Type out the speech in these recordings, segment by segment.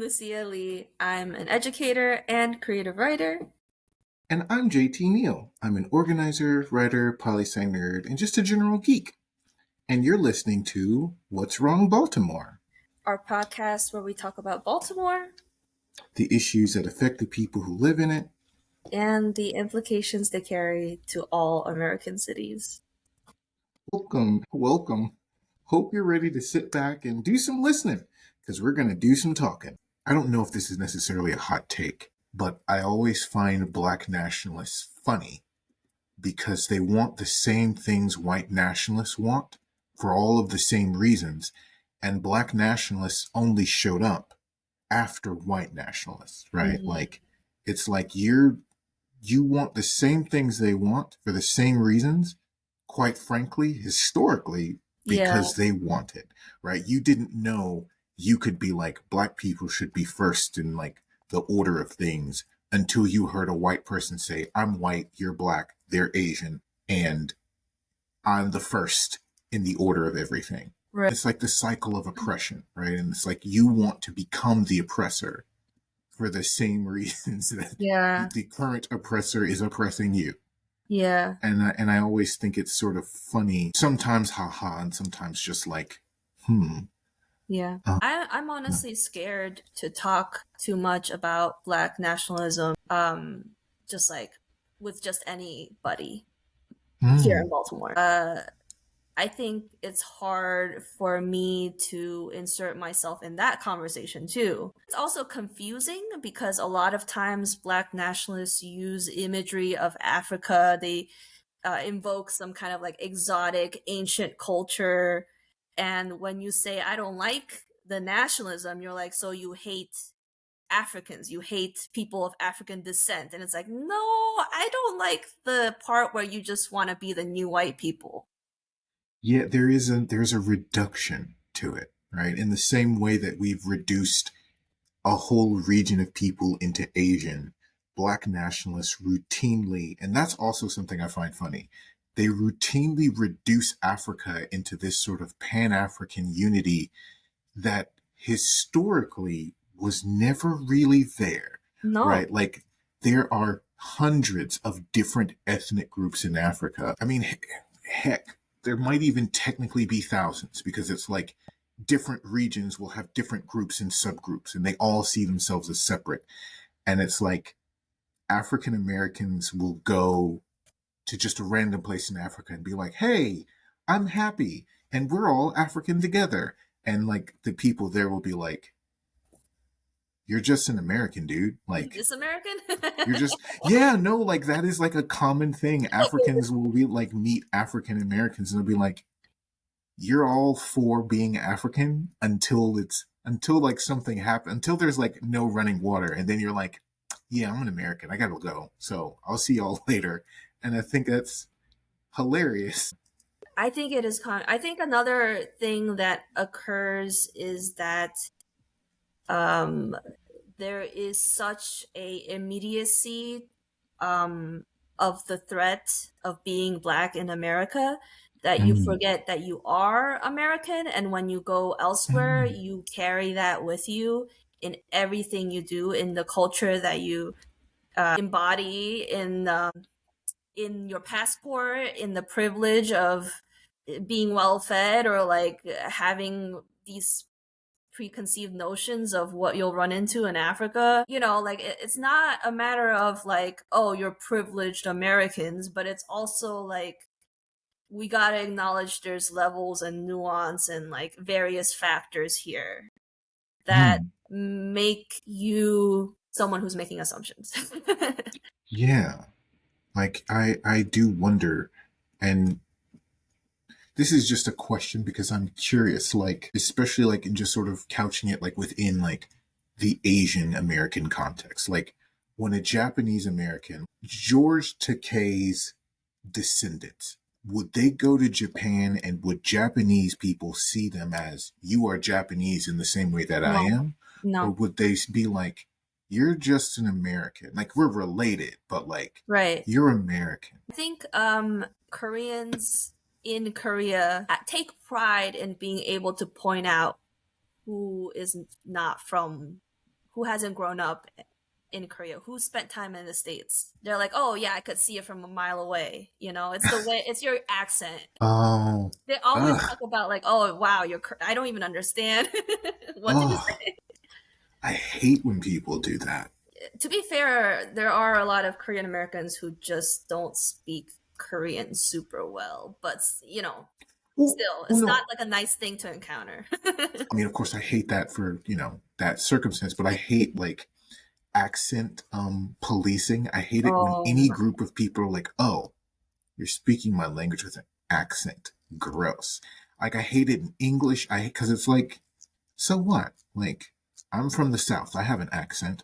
Lucia Lee. I'm an educator and creative writer. And I'm JT Neal. I'm an organizer, writer, poli-sci nerd, and just a general geek. And you're listening to What's Wrong, Baltimore? Our podcast where we talk about Baltimore, the issues that affect the people who live in it, and the implications they carry to all American cities. Welcome. Hope you're ready to sit back and do some listening, because we're going to do some talking. I don't know if this is necessarily a hot take, but I always find Black nationalists funny because they want the same things white nationalists want for all of the same reasons, and Black nationalists only showed up after white nationalists, right? Mm-hmm. Like, it's like you want the same things they want for the same reasons, quite frankly, historically, because they want it, right? You didn't know you could be like, Black people should be first in like the order of things until you heard a white person say, I'm white, you're Black, they're Asian, and I'm the first in the order of everything. Right. It's like the cycle of oppression, right? And it's like you want to become the oppressor for the same reasons that the current oppressor is oppressing you. Yeah. And I always think it's sort of funny, sometimes haha, and sometimes just like, Yeah. I'm honestly scared to talk too much about Black nationalism, just like with just anybody here in Baltimore. I think it's hard for me to insert myself in that conversation too. It's also confusing because a lot of times Black nationalists use imagery of Africa. They invoke some kind of like exotic ancient culture. And when you say, I don't like the nationalism, you're like, so you hate Africans, you hate people of African descent. And it's like, no, I don't like the part where you just want to be the new white people. Yeah, there's a reduction to it, right? In the same way that we've reduced a whole region of people into Asian, Black nationalists routinely, and that's also something I find funny, they routinely reduce Africa into this sort of Pan-African unity that historically was never really there, right? Like, there are hundreds of different ethnic groups in Africa. I mean, heck, there might even technically be thousands, because it's like different regions will have different groups and subgroups, and they all see themselves as separate. And it's like African Americans will go to just a random place in Africa and be like, hey, I'm happy, and we're all African together. And like the people there will be like, you're just an American, dude. Like, this American? You're just, like that is like a common thing. Africans will be like, meet African Americans and they'll be like, you're all for being African until like something happens, until there's like no running water. And then you're like, yeah, I'm an American. I gotta go. So I'll see y'all later. And I think that's hilarious. I think it is. I think another thing that occurs is that there is such a immediacy of the threat of being Black in America that you forget that you are American, and when you go elsewhere, you carry that with you in everything you do, in the culture that you embody, in your passport, in the privilege of being well fed, or like having these preconceived notions of what you'll run into in Africa. You know, like it's not a matter of like, oh, you're privileged Americans, but it's also like we gotta acknowledge there's levels and nuance and like various factors here that make you someone who's making assumptions. Yeah. Like I do wonder, and this is just a question because I'm curious, like, especially like in just sort of couching it like within like the Asian American context. Like, when a Japanese American, George Takei's descendants, would they go to Japan and would Japanese people see them as, you are Japanese in the same way that I am? No. Or would they be like, you're just an American? Like, we're related, but like, you're American. I think Koreans in Korea take pride in being able to point out who is not from who hasn't grown up in Korea, who spent time in the States. They're like, oh yeah, I could see it from a mile away. You know, it's the way, it's your accent. Oh, They always ugh, talk about like, oh wow, I don't even understand. What did you oh, say? I hate when people do that. To be fair, there are a lot of Korean Americans who just don't speak Korean super well, but you know, Well, still, well, it's not no, like a nice thing to encounter. I mean, of course, I hate that for that circumstance, but I hate like accent policing. I hate it when Oh any no. group of people are like, "Oh, you're speaking my language with an accent. Gross." Like I hate it in English. I because it's like, so what? Like I'm from the South. I have an accent,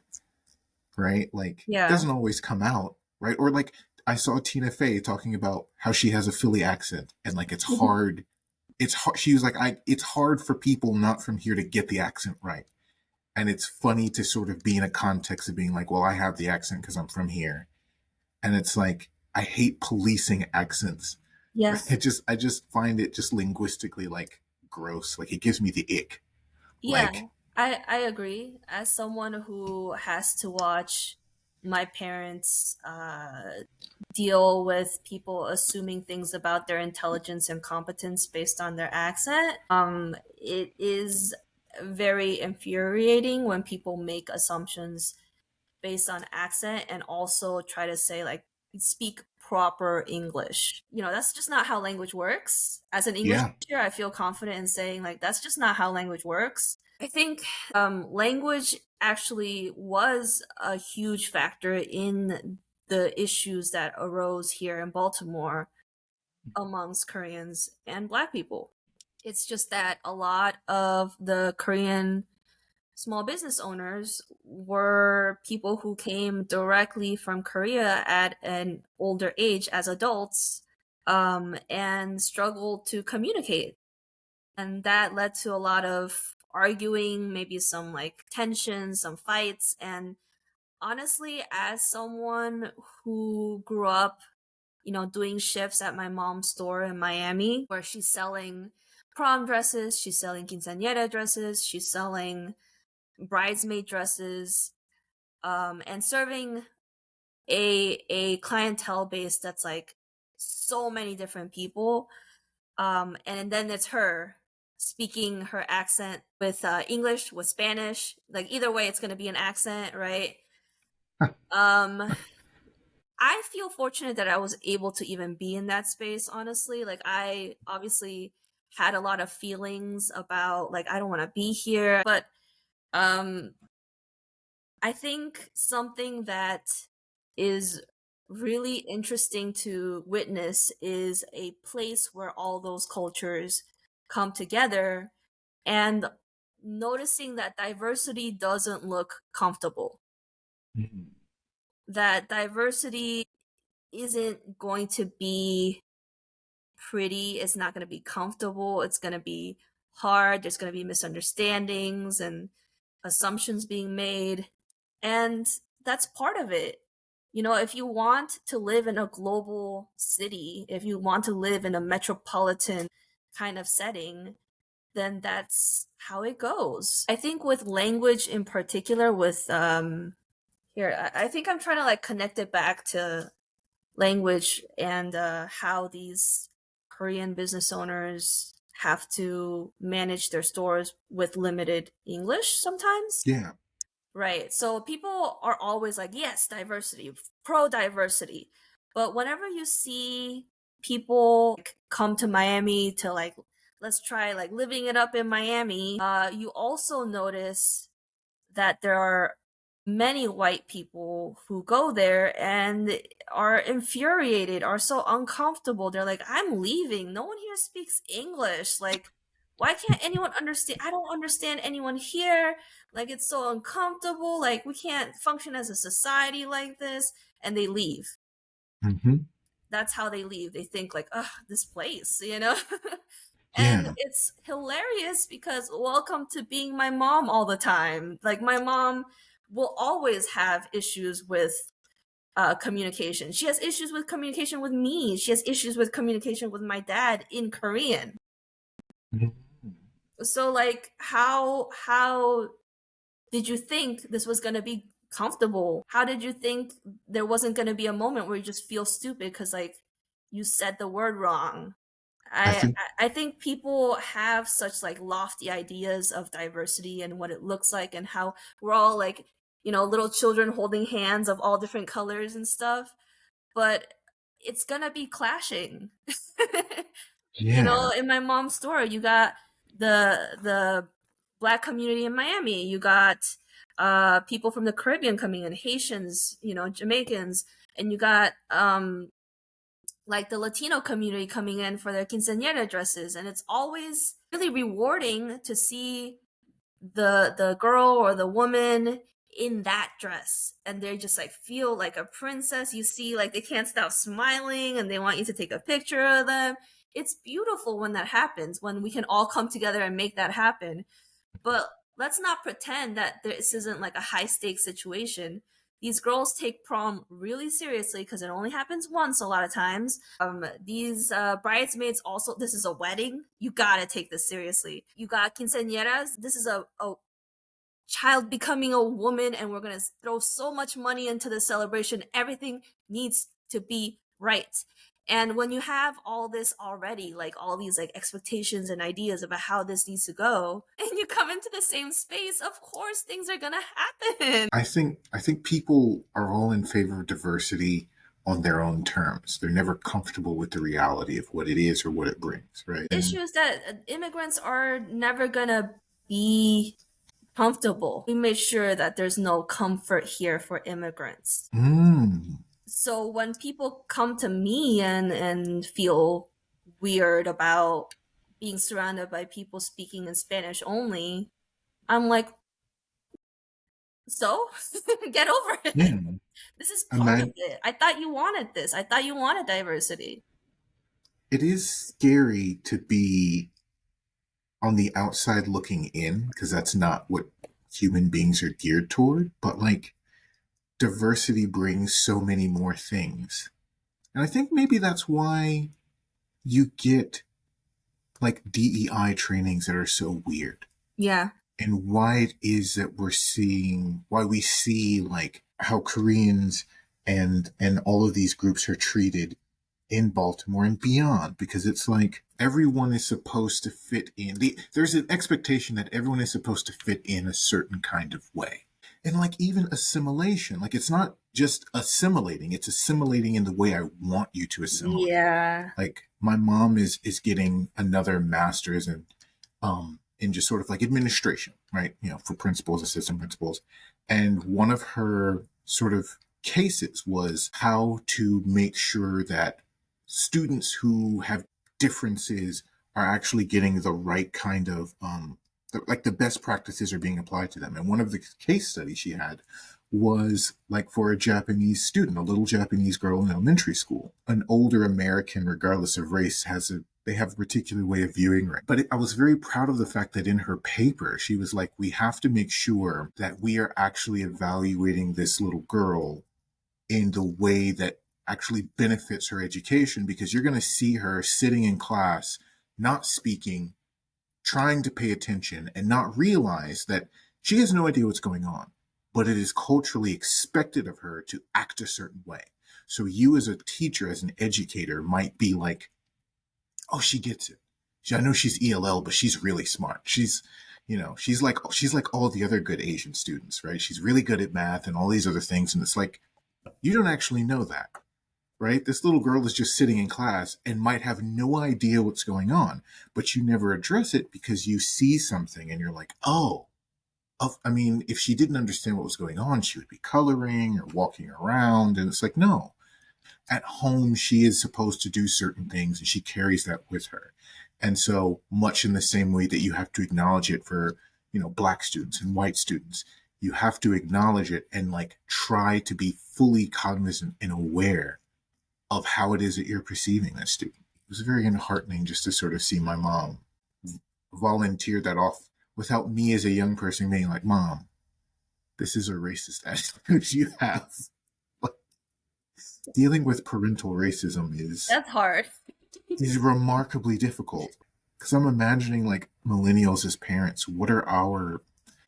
right? Like it Yeah. doesn't always come out, right? Or like I saw Tina Fey talking about how she has a Philly accent and like it's hard. It's hard. She was like, I. It's hard for people not from here to get the accent right. And it's funny to sort of be in a context of being like, well, I have the accent because I'm from here. And it's like, I hate policing accents. Yes. I just find it just linguistically like gross. Like it gives me the ick. Yeah, Like, I agree. As someone who has to watch my parents deal with people assuming things about their intelligence and competence based on their accent, it is very infuriating when people make assumptions based on accent and also try to say like speak proper English. You know, that's just not how language works. As an English yeah. teacher, I feel confident in saying like that's just not how language works. I think language actually was a huge factor in the issues that arose here in Baltimore amongst Koreans and Black people. It's just that a lot of the Korean small business owners were people who came directly from Korea at an older age as adults and struggled to communicate. And that led to a lot of arguing, maybe some like tension, some fights. And honestly, as someone who grew up, you know, doing shifts at my mom's store in Miami, where she's selling prom dresses, she's selling quinceañera dresses, she's selling bridesmaid dresses, and serving a clientele base that's like so many different people. And then it's her speaking her accent with English, with Spanish. Like either way, it's gonna be an accent, right? Um, I feel fortunate that I was able to even be in that space. Honestly, like I obviously had a lot of feelings about like I don't want to be here, but um I think something that is really interesting to witness is a place where all those cultures come together and noticing that diversity doesn't look comfortable. Mhm. That diversity isn't going to be pretty, it's not going to be comfortable, it's going to be hard, there's going to be misunderstandings and assumptions being made. And that's part of it. You know, if you want to live in a global city, if you want to live in a metropolitan kind of setting, then that's how it goes. I think with language in particular, with here, I think I'm trying to like connect it back to language and how these Korean business owners have to manage their stores with limited English sometimes. Yeah. Right. So people are always like, yes, diversity, pro diversity. But whenever you see people like, come to Miami to like, let's try like living it up in Miami, you also notice that there are many white people who go there and are infuriated, are so uncomfortable. They're like, I'm leaving. No one here speaks English. Like, why can't anyone understand? I don't understand anyone here. Like, it's so uncomfortable. Like, we can't function as a society like this. And they leave. Hmm. That's how they leave. They think, like, ugh, this place, you know? And Yeah. it's hilarious because welcome to being my mom all the time. Like my mom will always have issues with communication. She has issues with communication with me. She has issues with communication with my dad in Korean. Mhm. So like how did you think this was going to be comfortable? How did you think there wasn't going to be a moment where you just feel stupid because like you said the word wrong? I I think, I think people have such like lofty ideas of diversity and what it looks like and how we're all like, little children holding hands of all different colors and stuff, but it's gonna be clashing. yeah, In my mom's store, you got the black community in Miami. You got people from the Caribbean coming in, Haitians, Jamaicans, and you got like the Latino community coming in for their quinceañera dresses, and it's always really rewarding to see the girl or the woman in that dress, and they just like feel like a princess. You see like they can't stop smiling and they want you to take a picture of them. It's beautiful when that happens, when we can all come together and make that happen. But let's not pretend that this isn't like a high stakes situation. These girls take prom really seriously because it only happens once a lot of times. These bridesmaids also, this is a wedding. You gotta take this seriously. You got quinceañeras. This is a child becoming a woman, and we're gonna throw so much money into the celebration. Everything needs to be right. And when you have all this already, like all these like expectations and ideas about how this needs to go, and you come into the same space, of course things are gonna happen. I think people are all in favor of diversity on their own terms. They're never comfortable with the reality of what it is or what it brings, right? And Issues that immigrants are never gonna be comfortable. We made sure that there's no comfort here for immigrants. mm, So when people come to me and feel weird about being surrounded by people speaking in Spanish only, I'm like, so get over it. yeah, This is part of imagine, it. I thought you wanted this. I thought you wanted diversity. it is scary to be on the outside looking in because that's not what human beings are geared toward. But like diversity brings so many more things. And I think maybe that's why you get like DEI trainings that are so weird. Yeah. And why it is that why we see like how Koreans and all of these groups are treated in Baltimore and beyond, because it's like everyone is supposed to fit in. There's an expectation that everyone is supposed to fit in a certain kind of way. And like even assimilation, like it's not just assimilating, it's assimilating in the way I want you to assimilate. Yeah. Like my mom is getting another master's in just sort of like administration, right? For principals, assistant principals. And one of her sort of cases was how to make sure that students who have differences are actually getting the right kind of like the best practices are being applied to them. And one of the case studies she had was like for a Japanese student, a little Japanese girl in elementary school. An older American, regardless of race, they have a particular way of viewing it. But I was very proud of the fact that in her paper, she was like, we have to make sure that we are actually evaluating this little girl in the way that actually benefits her education, because you're going to see her sitting in class, not speaking, trying to pay attention, and not realize that she has no idea what's going on, but it is culturally expected of her to act a certain way. So you as a teacher, as an educator, might be like, oh, she gets it. I know she's ELL, but she's really smart. She's like all the other good Asian students, right? She's really good at math and all these other things. And it's like, you don't actually know that, right? This little girl is just sitting in class and might have no idea what's going on, but you never address it because you see something and you're like, oh, I mean, if she didn't understand what was going on, she would be coloring or walking around. And it's like, no, at home, she is supposed to do certain things and she carries that with her. And so much in the same way that you have to acknowledge it for, black students and white students, you have to acknowledge it and like try to be fully cognizant and aware of how it is that you're perceiving that student. It was very enheartening just to sort of see my mom volunteer that off without me as a young person being like, Mom, this is a racist attitude you have. Like, dealing with parental racism That's hard. is remarkably difficult, because I'm imagining like millennials as parents. What are our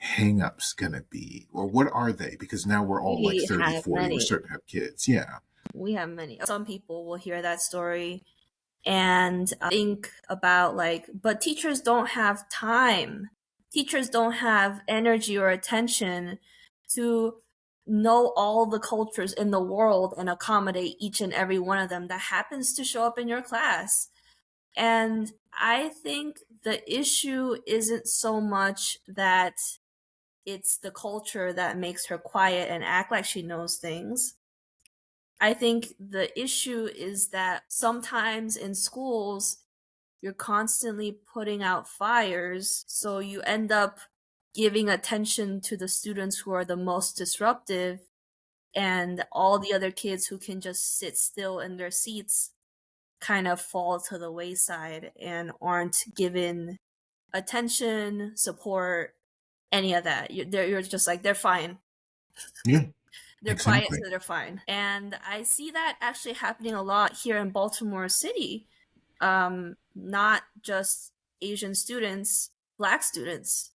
hangups going to be? Or what are they? Because now we're all like We 30, have 40, we're many. starting to have kids. Yeah. We have many. Some people will hear that story and think about like, but teachers don't have time. Teachers don't have energy or attention to know all the cultures in the world and accommodate each and every one of them that happens to show up in your class. And I think the issue isn't so much that it's the culture that makes her quiet and act like she knows things. I think the issue is that sometimes in schools, you're constantly putting out fires, so you end up giving attention to the students who are the most disruptive, and all the other kids who can just sit still in their seats kind of fall to the wayside and aren't given attention, support, any of that. You're just like, they're fine. Yeah, They're quiet, exactly. so they're fine. And I see that actually happening a lot here in Baltimore City. Not just Asian students, Black students,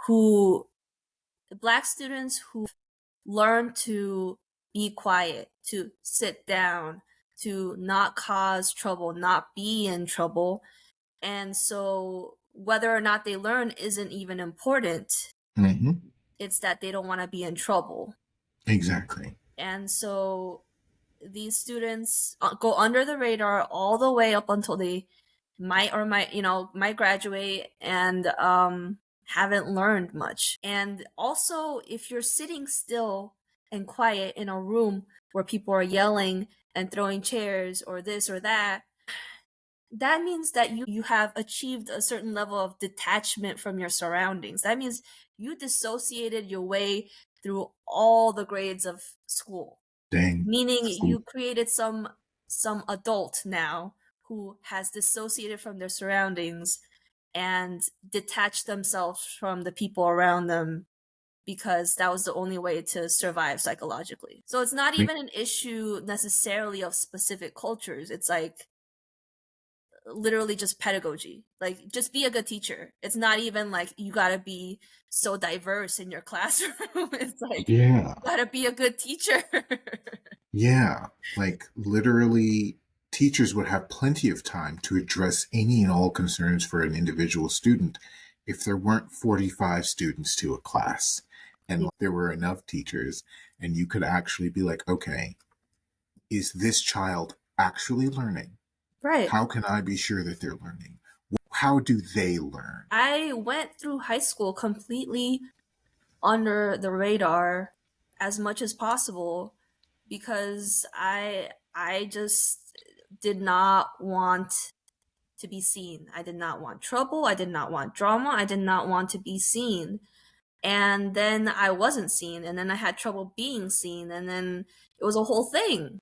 who Black students who learn to be quiet, to sit down, to not cause trouble, not be in trouble. And so whether or not they learn isn't even important. Hmm. It's that they don't want to be in trouble. Exactly. And so these students go under the radar all the way up until they might graduate and haven't learned much. And also, if you're sitting still and quiet in a room where people are yelling and throwing chairs or this or that, that means that you have achieved a certain level of detachment from your surroundings. That means you dissociated your way through all the grades of school, Dang. meaning you created some adult now who has dissociated from their surroundings and detached themselves from the people around them because that was the only way to survive psychologically. So it's not even an issue necessarily of specific cultures. It's like literally just pedagogy. Like, just be a good teacher. It's not even like you gotta be so diverse in your classroom. It's like Yeah. you gotta be a good teacher. Yeah. Like literally, teachers would have plenty of time to address any and all concerns for an individual student if there weren't 45 students to a class and there were enough teachers and you could actually be like, okay, is this child actually learning? Right. How can I be sure that they're learning? How do they learn? I went through high school completely under the radar as much as possible because I just did not want to be seen. I did not want trouble. I did not want drama. I did not want to be seen. And then I wasn't seen, and then I had trouble being seen, and then it was a whole thing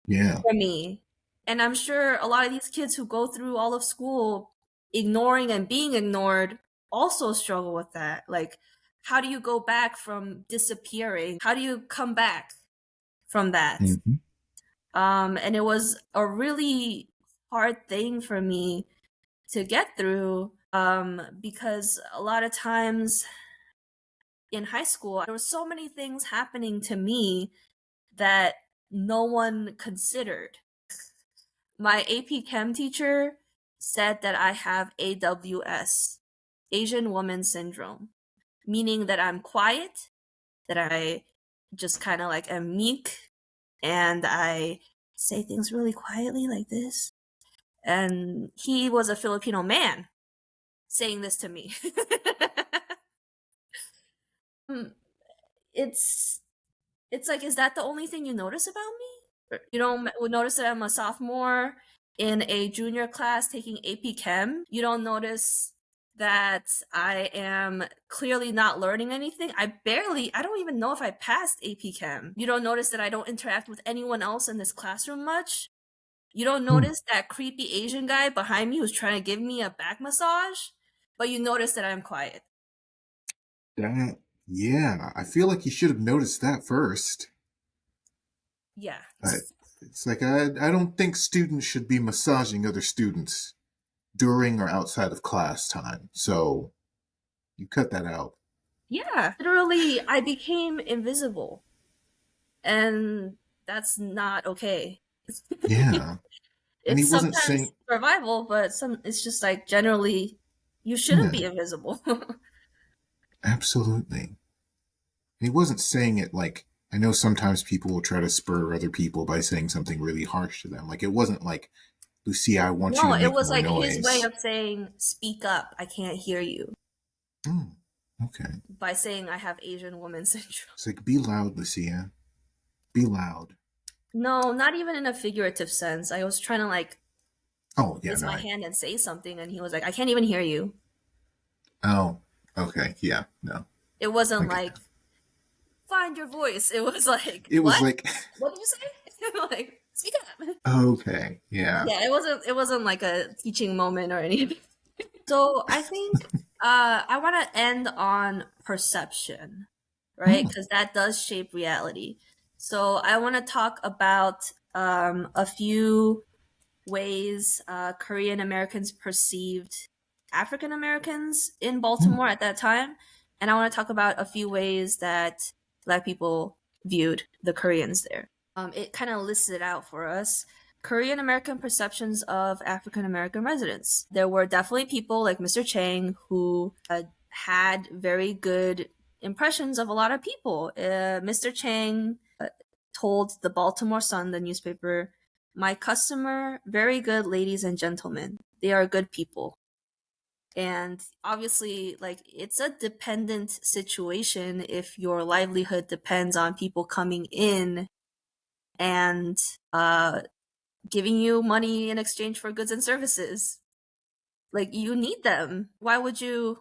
Yeah. for me. And I'm sure a lot of these kids who go through all of school ignoring and being ignored also struggle with that. Like, how do you go back from disappearing? How do you come back from that? Hmm. And it was a really hard thing for me to get through because a lot of times in high school, there were so many things happening to me that no one considered. My AP Chem teacher said that I have AWS, Asian Woman Syndrome, meaning that I'm quiet, that I just kind of like am meek, and I say things really quietly like this. And he was a Filipino man saying this to me. Um, it's it's like, is that the only thing you notice about me? You don't notice that I'm a sophomore in a junior class taking AP Chem. You don't notice that I am clearly not learning anything. I don't even know if I passed AP Chem. You don't notice that I don't interact with anyone else in this classroom much. You don't Hmm. notice that creepy Asian guy behind me who's trying to give me a back massage, but you notice that I'm quiet. That, yeah, I feel like you should have noticed that first. Yeah. I, it's like I don't think students should be massaging other students during or outside of class time. So You cut that out. Yeah, literally, I became invisible, and that's not okay. Yeah. And he It's wasn't sometimes saying, survival, but some it's just like generally you shouldn't be yeah, invisible. absolutely. He wasn't saying it like, I know sometimes people will try to spur other people by saying something really harsh to them. Like, it wasn't like, Lucia, I want you No, to it make was more like his way noise. of saying, "Speak up, I can't hear you," Mm, okay. by saying I have Asian woman syndrome. It's like, be loud, Lucia. Be loud. No, not even in a figurative sense. I was trying to like Oh, yeah, raise no. my hand and say something, and he was like, "I can't even hear you." Oh, okay. Yeah, no. It I wasn't get like that. find your voice. It was like, It was "What? like, What did you say?" Like, speak up. okay, yeah. Yeah, it wasn't like a teaching moment or anything. So I think I want to end on perception, right? Mm, Because that does shape reality. So I want to talk about a few ways Korean Americans perceived African Americans in mm, Baltimore at that time, and I want to talk about a few ways that Black people viewed the Koreans there. It kind of lists it out for us. Korean American perceptions of African American residents. There were definitely people like Mr. Chang who had very good impressions of a lot of people. Mr. Chang told the Baltimore Sun, the newspaper, "My customer, very good ladies and gentlemen. They are good people." And obviously, like, it's a dependent situation if your livelihood depends on people coming in and giving you money in exchange for goods and services. Like, you need them. Why would you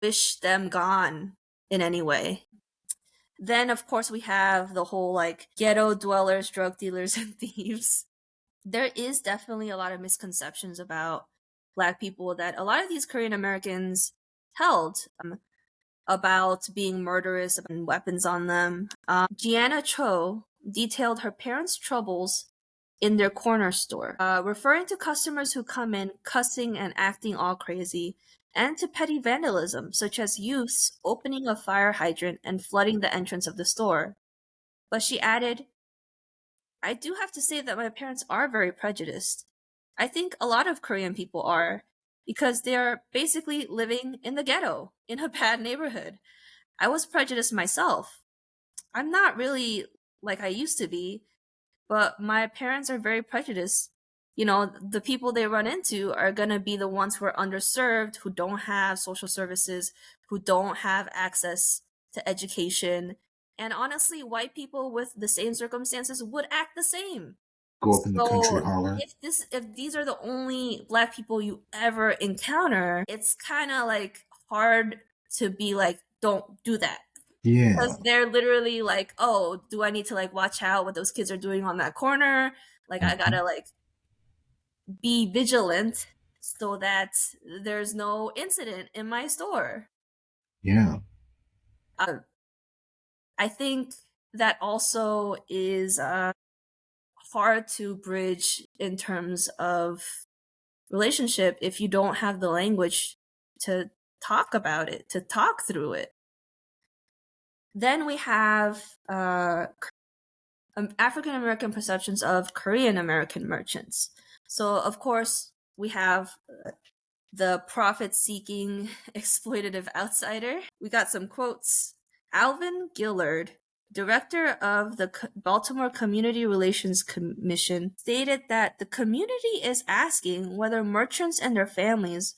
wish them gone in any way? Then, of course, we have the whole like ghetto dwellers, drug dealers, and thieves. There is definitely a lot of misconceptions about Black people that a lot of these Korean Americans held about being murderous and weapons on them. Gianna Cho detailed her parents' troubles in their corner store, referring to customers who come in cussing and acting all crazy, and to petty vandalism, such as youths opening a fire hydrant and flooding the entrance of the store. But she added, I do have to say that my parents are very prejudiced. I think a lot of Korean people are, because they're basically living in the ghetto, in a bad neighborhood. I was prejudiced myself. I'm not really like I used to be, but my parents are very prejudiced. You know, the people they run into are going to be the ones who are underserved, who don't have social services, who don't have access to education. And honestly, white people with the same circumstances would act the same. go up in the country So holler. if these are the only Black people you ever encounter, it's kind of like hard to be like, don't do that, Yeah. because they're literally like, oh, do I need to like watch out what those kids are doing on that corner? Like, I Hmm. gotta like be vigilant so that there's no incident in my store. Yeah. uh, I think that also is hard to bridge in terms of relationship if you don't have the language to talk about it, to talk through it. Then we have African American perceptions of Korean American merchants. So, of course, we have the profit seeking exploitative outsider. We got some quotes. Alvin Gillard, director of the Baltimore Community Relations Commission, stated that the community is asking whether merchants and their families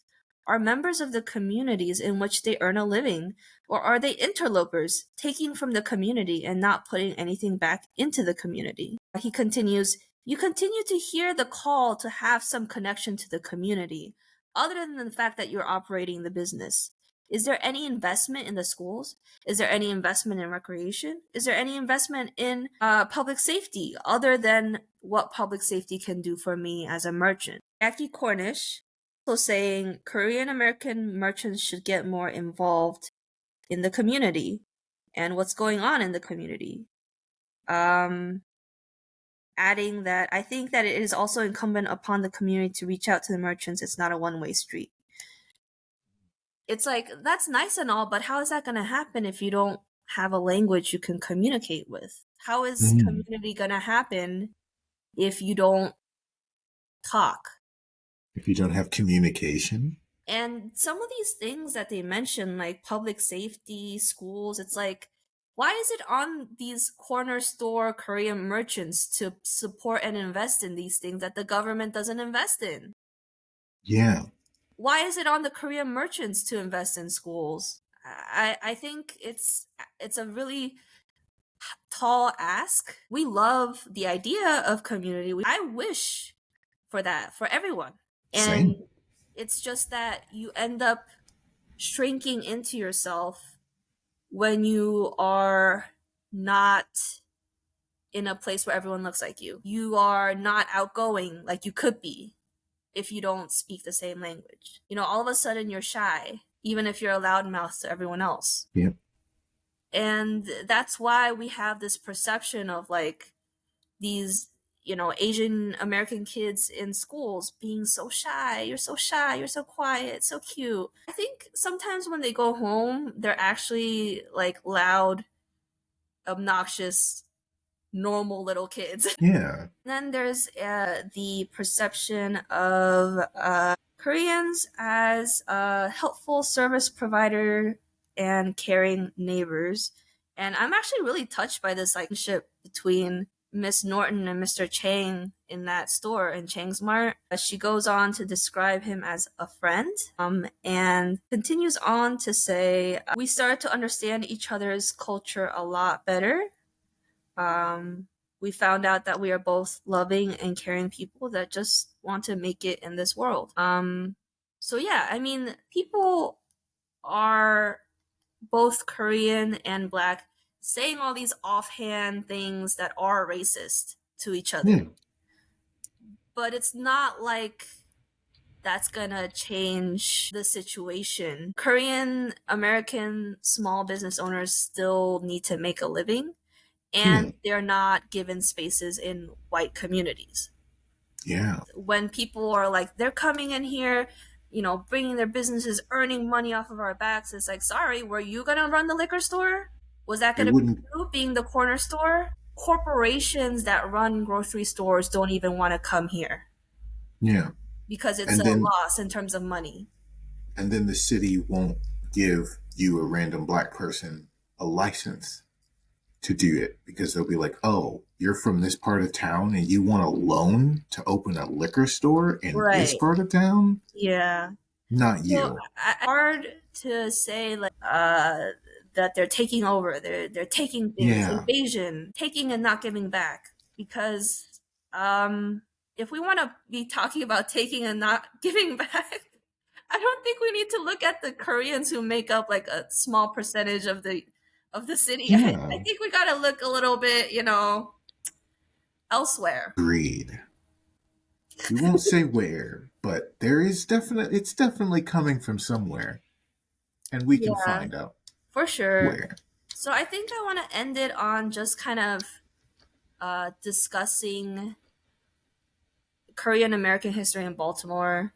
are members of the communities in which they earn a living, or are they interlopers taking from the community and not putting anything back into the community. He continues, you continue to hear the call to have some connection to the community other than the fact that you're operating the business. Is there any investment in the schools? Is there any investment in recreation? Is there any investment in public safety other than what public safety can do for me as a merchant? Jackie Cornish also saying Korean American merchants should get more involved in the community and what's going on in the community. Um, Adding that I think that it is also incumbent upon the community to reach out to the merchants. It's not a one-way street. it's like that's nice and all, but how is that going to happen if you don't have a language you can communicate with? How is Mm. community going to happen if you don't talk? If you don't have communication, And some of these things that they mention, like public safety, schools, it's like, why is it on these corner store Korean merchants to support and invest in these things that the government doesn't invest in? yeah, Why is it on the Korean merchants to invest in schools? I think it's a really tall ask. We love the idea of community. I wish for that for everyone. And same. it's just that you end up shrinking into yourself when you are not in a place where everyone looks like you. You are not outgoing like you could be if you don't speak the same language. All of a sudden you're shy, even if you're a loudmouth to everyone else. Yep. And that's why we have this perception of like these, Asian American kids in schools being so shy. You're so shy, you're so quiet, so cute. I think sometimes when they go home, they're actually like loud, obnoxious, normal little kids. Yeah. Then there's the perception of Koreans as a helpful service provider and caring neighbors. And I'm actually really touched by this like relationship between Miss Norton and Mr. Chang in that store in Chang's Mart. She goes on to describe him as a friend, and continues on to say, we started to understand each other's culture a lot better. Um, we found out that we are both loving and caring people that just want to make it in this world. So yeah, I mean, people are both Korean and Black saying all these offhand things that are racist to each other. Yeah. But it's not like that's gonna change the situation. Korean American small business owners still need to make a living, and Yeah. they're not given spaces in white communities. Yeah. When people are like, they're coming in here, bringing their businesses, earning money off of our backs, it's like, sorry, were you going to run the liquor store? Was that They going to be wouldn't. you being the corner store? Corporations that run grocery stores don't even want to come here Yeah. because it's And a then loss in terms of money. the city won't give you a random black person a license to do it because they'll be like, "Oh, you're from this part of town and you want a loan to open a liquor store in this Right. part of town? Yeah. Not So you." hard to say like that they're taking over, they're taking things, Yeah. invasion, taking and not giving back. Because if we want to be talking about taking and not giving back, I don't think we need to look at the Koreans who make up like a small percentage of the city. I Yeah. think we got to look a little bit, elsewhere. Agreed. We won't say where, but it's definitely coming from somewhere, and we can Yeah, find out for sure. where. So I think I want to end it on just kind of discussing Korean American history in Baltimore.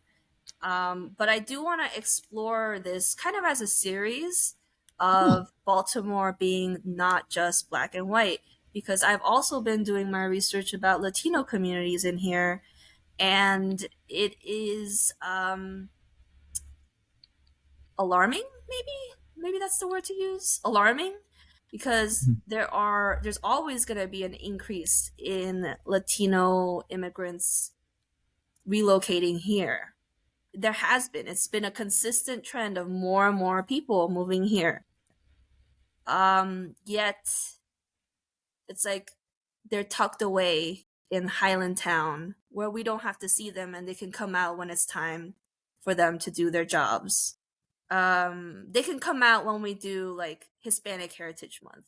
But I do want to explore this kind of as a series Hmm. of Baltimore being not just black and white, because I've also been doing my research about Latino communities in here, and it is alarming, maybe that's the word to use, alarming, because there's always going to be an increase in Latino immigrants relocating here. There has been. It's been a consistent trend of more and more people moving here. Yet it's like they're tucked away in Highlandtown where we don't have to see them and they can come out when it's time for them to do their jobs. They can come out when we do like Hispanic Heritage Month,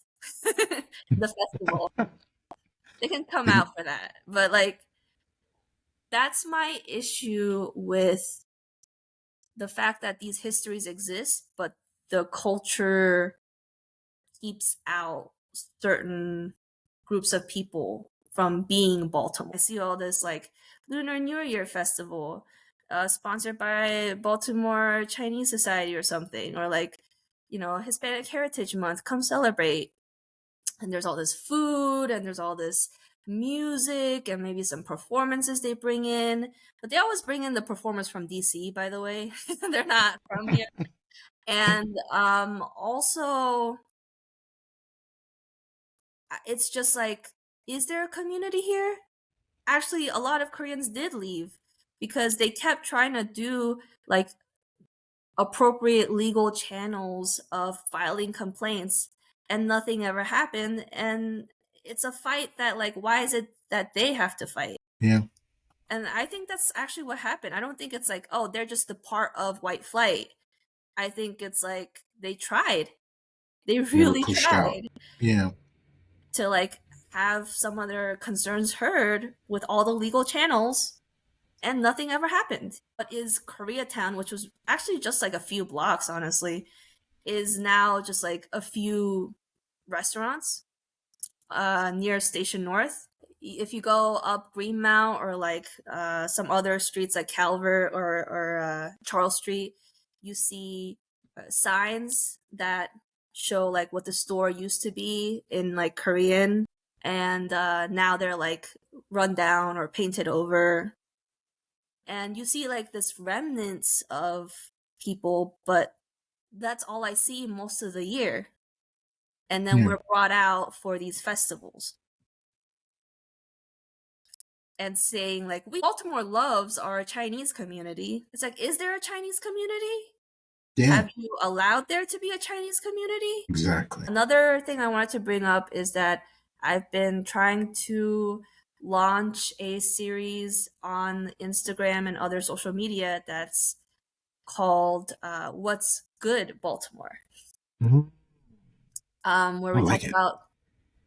the festival. They can come They, out for that. But like that's my issue with the fact that these histories exist, but the culture keeps out certain groups of people from being Baltimore. I see all this like Lunar New Year festival. sponsored by Baltimore Chinese Society or something, or like, Hispanic Heritage Month, come celebrate. And there's all this food and there's all this music and maybe some performances they bring in. But they always bring in the performers from DC, by the way. They're not from here. And also, it's just like, is there a community here? Actually, a lot of Koreans did leave because they kept trying to do like appropriate legal channels of filing complaints and nothing ever happened. And it's a fight that, like, why is it that they have to fight? Yeah. And I think that's actually what happened. I don't think it's like, oh, they're just a part of white flight. I think it's like they tried. They They were really pushed out. tried Yeah. to like have some of their concerns heard with all the legal channels, and nothing ever happened. What is Koreatown, which was actually just like a few blocks, honestly, is now just like a few restaurants near Station North. If you go up Greenmount or like some other streets like Calvert or Charles Street, you see signs that show like what the store used to be in like Korean, and now they're like run down or painted over, and you see like this remnants of people, but that's all I see most of the year. And then Yeah. we're brought out for these festivals and saying like, we Baltimore loves our Chinese community. It's like, is there a Chinese community? Yeah. Have you allowed there to be a Chinese community? Exactly. Another thing I wanted to bring up is that I've been trying to launch a series on Instagram and other social media that's called What's Good Baltimore, Hmm. where I we talk like it. about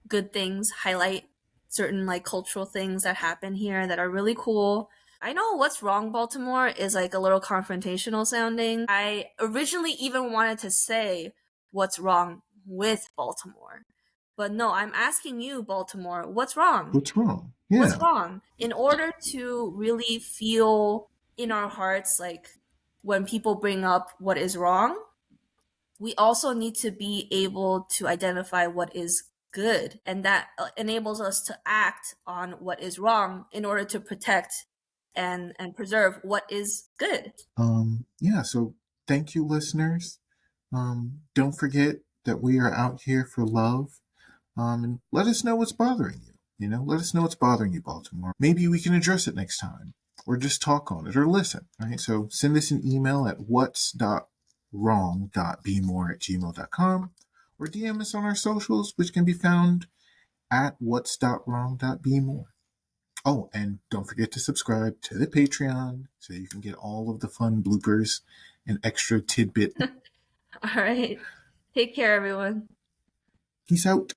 good things, highlight certain like cultural things that happen here that are really cool. I know What's Wrong Baltimore is like a little confrontational sounding. I originally even wanted to say What's Wrong with Baltimore. But no, I'm asking you, Baltimore, what's wrong? What's wrong? What's Yeah. wrong? In order to really feel in our hearts like when people bring up what is wrong, we also need to be able to identify what is good, and that enables us to act on what is wrong in order to protect and preserve what is good. Yeah. So thank you, listeners. Don't forget that we are out here for love. And let us know what's bothering you. Let us know what's bothering you, Baltimore. Maybe we can address it next time, or just talk on it, or listen. Right. So send us an email at what's.wrong.bmore@gmail.com, or DM us on our socials, which can be found at what's.wrong.bmore. Oh, and don't forget to subscribe to the Patreon so you can get all of the fun bloopers and extra tidbit. All right. Take care, everyone. Peace out.